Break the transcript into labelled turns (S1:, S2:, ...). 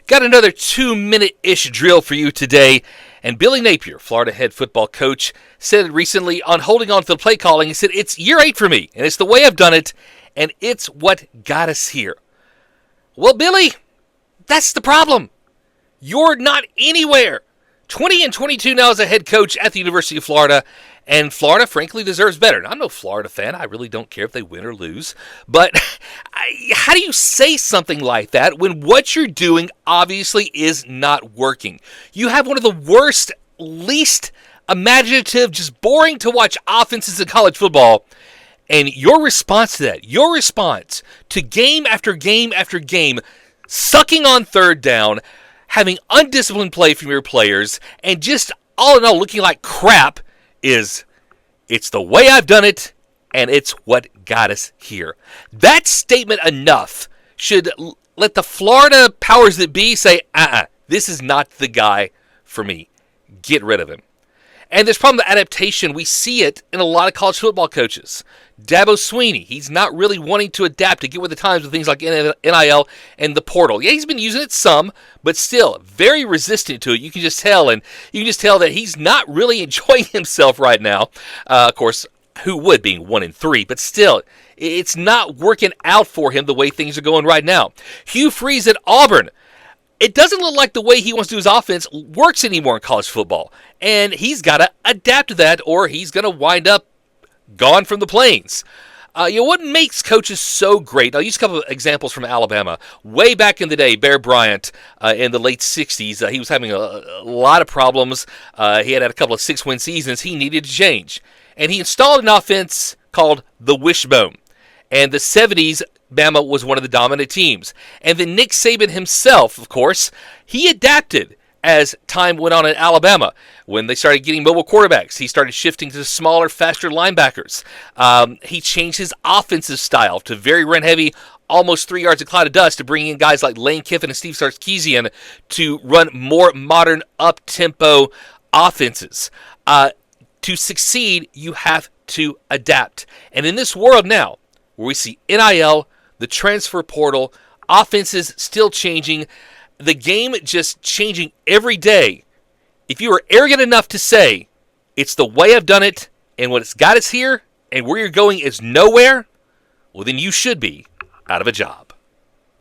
S1: Got another 2-minute-ish drill for you today. And Billy Napier, Florida head football coach, said recently on holding on to the play calling, he said, "It's year 8 for me, and it's the way I've done it, and it's what got us here." Well, Billy, that's the problem. You're not anywhere. 20-22 now as a head coach at the University of Florida, and Florida, frankly, deserves better. Now, I'm no Florida fan. I really don't care if they win or lose. But how do you say something like that when what you're doing obviously is not working? You have one of the worst, least imaginative, just boring to watch offenses in college football. And your response to that, your response to game after game after game, sucking on third down, having undisciplined play from your players, and just all in all looking like crap is, "It's the way I've done it, and it's what got us here." That statement enough should let the Florida powers that be say, this is not the guy for me. Get rid of him. And this problem of adaptation, we see it in a lot of college football coaches. Dabo Swinney, he's not really wanting to adapt to get with the times with things like NIL and the portal. Yeah, he's been using it some, but still very resistant to it. You can just tell, and you can just tell that he's not really enjoying himself right now. Of course, who would, being 1-3, but still, it's not working out for him the way things are going right now. Hugh Freeze at Auburn. It doesn't look like the way he wants to do his offense works anymore in college football. And he's got to adapt to that, or he's going to wind up gone from the plains. What makes coaches so great? I'll use a couple of examples from Alabama. Way back in the day, Bear Bryant, in the late 60s, he was having a lot of problems. He had a couple of 6-win seasons. He needed to change. And he installed an offense called the Wishbone. And the 70s, Bama was one of the dominant teams. And then Nick Saban himself, of course, he adapted as time went on in Alabama. When they started getting mobile quarterbacks, he started shifting to smaller, faster linebackers. He changed his offensive style to very run-heavy, almost 3 yards a cloud of dust, to bring in guys like Lane Kiffin and Steve Sarkisian to run more modern, up-tempo offenses. To succeed, you have to adapt. And in this world now, where we see NIL, the transfer portal, offenses still changing, the game just changing every day, if you are arrogant enough to say, "It's the way I've done it, and what it's got us here, and where you're going is nowhere," well, then you should be out of a job.